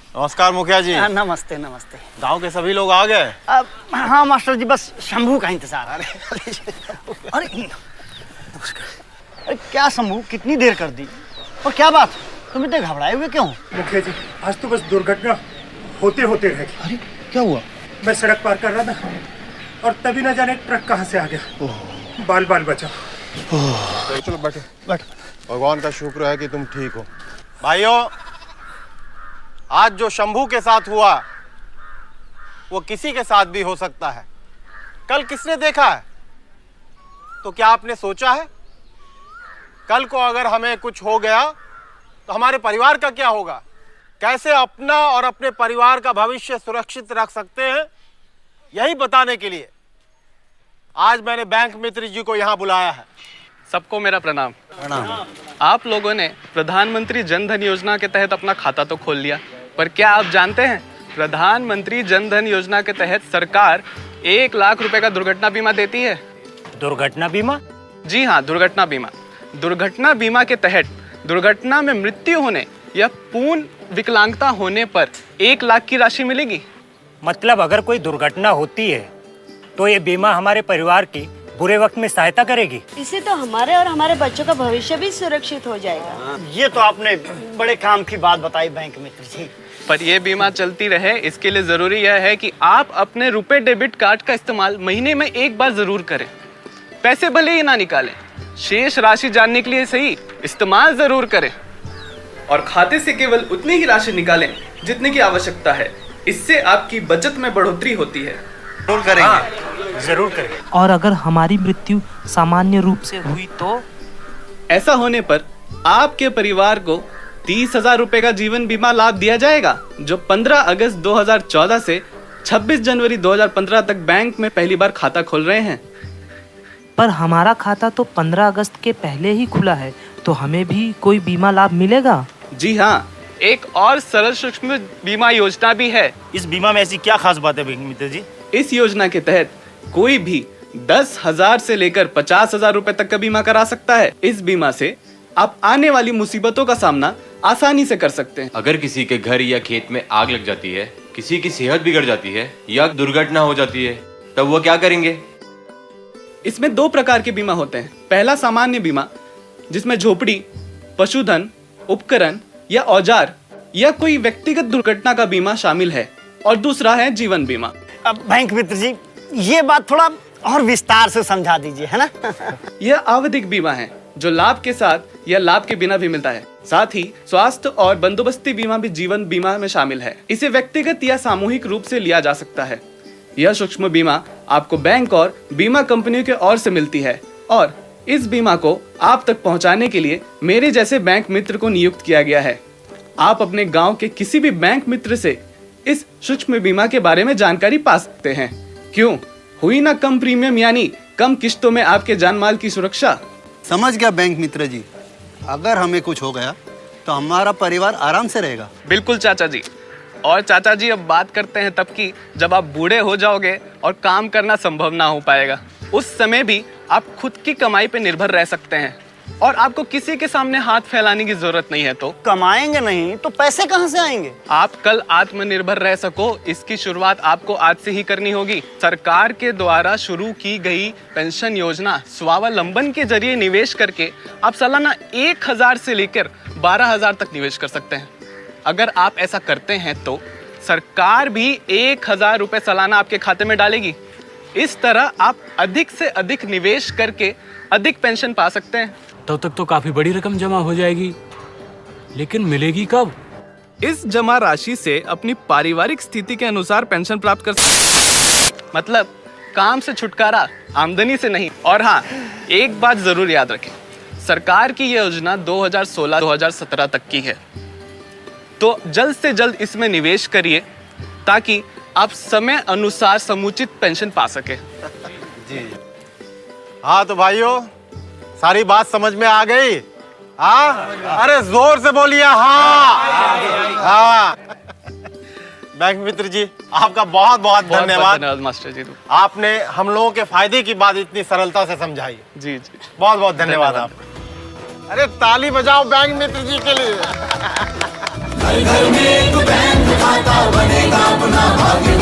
नमस्कार मुखिया जी। नमस्ते नमस्ते। गांव के सभी लोग आ गए? हाँ मास्टर जी, बस शंभू का इंतजार। अरे अरे क्या शंभू, कितनी देर कर दी और क्या बात, तुम इतने घबराए हुए क्यों? मुखिया जी, आज तो बस दुर्घटना होते होते रह गई। अरे क्या हुआ? मैं सड़क पार कर रहा था और तभी न जाने ट्रक कहाँ से आ गया। बाल बाल बचा। चलो बैठो बैठ। भगवान का शुक्र है कि तुम ठीक हो। भाइयों, आज जो शंभू के साथ हुआ वो किसी के साथ भी हो सकता है। कल किसने देखा है? तो क्या आपने सोचा है कल को अगर हमें कुछ हो गया तो हमारे परिवार का क्या होगा? कैसे अपना और अपने परिवार का भविष्य सुरक्षित रख सकते हैं, यही बताने के लिए आज मैंने बैंक मित्र जी को यहाँ बुलाया है। सबको मेरा प्रणाम। आप लोगों ने प्रधानमंत्री जन धन योजना के तहत अपना खाता तो खोल लिया, पर क्या आप जानते हैं प्रधानमंत्री जन धन योजना के तहत सरकार 1 लाख रुपए का दुर्घटना बीमा देती है। दुर्घटना बीमा? जी हाँ, दुर्घटना बीमा। दुर्घटना बीमा के तहत दुर्घटना में मृत्यु होने या पूर्ण विकलांगता होने पर 1 लाख की राशि मिलेगी। मतलब अगर कोई दुर्घटना होती है तो ये बीमा हमारे परिवार की बुरे वक्त में सहायता करेगी। इससे तो हमारे और हमारे बच्चों का भविष्य भी सुरक्षित हो जाएगा। ये तो आपने बड़े काम की बात बताई बैंक मित्र जी। पर यह बीमा चलती रहे, इसके लिए जरूरी यह है कि आप अपने रुपए डेबिट कार्ड का इस्तेमाल महीने में 1 बार जरूर करें। पैसे भले ही ना निकालें, शेष राशि जानने के लिए सही इस्तेमाल जरूर करें और खाते से केवल उतनी ही राशि निकालें जितने की आवश्यकता है। इससे आपकी बचत में बढ़ोतरी होती है। जरूर करेंगे। जरूर करें। और अगर हमारी मृत्यु सामान्य रूप से हुई तो? ऐसा होने पर आपके परिवार को 30,000 रुपए का जीवन बीमा लाभ दिया जाएगा, जो 15 अगस्त 2014 से 26 जनवरी 2015 तक बैंक में पहली बार खाता खोल रहे हैं। पर हमारा खाता तो 15 अगस्त के पहले ही खुला है, तो हमें भी कोई बीमा लाभ मिलेगा? जी हाँ, एक और सरल सूक्ष्म बीमा योजना भी है। इस बीमा में ऐसी क्या खास बात है बैंक मित्र जी? इस योजना के तहत कोई भी 10,000 से लेकर 50,000 रुपए तक का बीमा करा सकता है। इस बीमा से आप आने वाली मुसीबतों का सामना आसानी से कर सकते हैं। अगर किसी के घर या खेत में आग लग जाती है, किसी की सेहत बिगड़ जाती है या दुर्घटना हो जाती है, तब वो क्या करेंगे? इसमें 2 प्रकार के बीमा होते हैं। पहला सामान्य बीमा, जिसमें झोपड़ी, पशुधन, उपकरण या औजार या कोई व्यक्तिगत दुर्घटना का बीमा शामिल है, और दूसरा है जीवन बीमा। अब बैंक मित्र जी, ये बात थोड़ा और विस्तार से समझा दीजिए, है ना? यह आवधिक बीमा है जो लाभ के साथ या लाभ के बिना भी मिलता है। साथ ही स्वास्थ्य और बंदोबस्ती बीमा भी जीवन बीमा में शामिल है। इसे व्यक्तिगत या सामूहिक रूप से लिया जा सकता है। यह सूक्ष्म बीमा आपको बैंक और बीमा कंपनियों के ओर से मिलती है, और इस बीमा को आप तक पहुंचाने के लिए मेरे जैसे बैंक मित्र को नियुक्त किया गया है। आप अपने गांव के किसी भी बैंक मित्र से इस सूक्ष्म बीमा के बारे में जानकारी पा सकते हैं। क्यों? हुई ना कम प्रीमियम, यानी कम किश्तों में आपके जान माल की सुरक्षा। समझ गया बैंक मित्र जी, अगर हमें कुछ हो गया तो हमारा परिवार आराम से रहेगा। बिल्कुल चाचा जी। और चाचा जी, अब बात करते हैं तब की जब आप बूढ़े हो जाओगे और काम करना संभव ना हो पाएगा। उस समय भी आप खुद की कमाई पे निर्भर रह सकते हैं और आपको किसी के सामने हाथ फैलाने की जरूरत नहीं है। तो कमाएंगे नहीं तो पैसे कहाँ से आएंगे? आप कल आत्मनिर्भर रह सको, इसकी शुरुआत आपको आज से ही करनी होगी। सरकार के द्वारा शुरू की गई पेंशन योजना स्वावलंबन के जरिए निवेश करके आप सालाना 1,000 से लेकर 12,000 तक निवेश कर सकते हैं। अगर आप ऐसा करते हैं तो सरकार भी 1,000 रुपए सालाना आपके खाते में डालेगी। इस तरह आप अधिक से अधिक निवेश करके अधिक पेंशन पा सकते हैं। तब तक तो काफी बड़ी रकम जमा हो जाएगी, लेकिन मिलेगी कब? इस जमा राशि से अपनी पारिवारिक स्थिति के अनुसार पेंशन प्राप्त कर सकते। मतलब काम से छुटकारा, आमदनी से नहीं। और हाँ, एक बात जरूर याद रखें, सरकार की यह योजना 2016-2017 तक की है, तो जल्द से जल्द इसमें निवेश करिए ताकि आप समय अनुसार समुचित पेंशन पा सके। जी। हाँ तो भाइयों, सारी बात समझ में आ गई? हाँ, अरे जोर से बोलिए हाँ। हाँ। बैंक मित्र जी, आपका बहुत बहुत धन्यवाद मास्टर जी। आपने हम लोगों के फायदे की बात इतनी सरलता से समझाई। जी जी, बहुत बहुत धन्यवाद आप। अरे ताली बजाओ बैंक मित्र जी के लिए। खाता बनेगा अपना भाग्य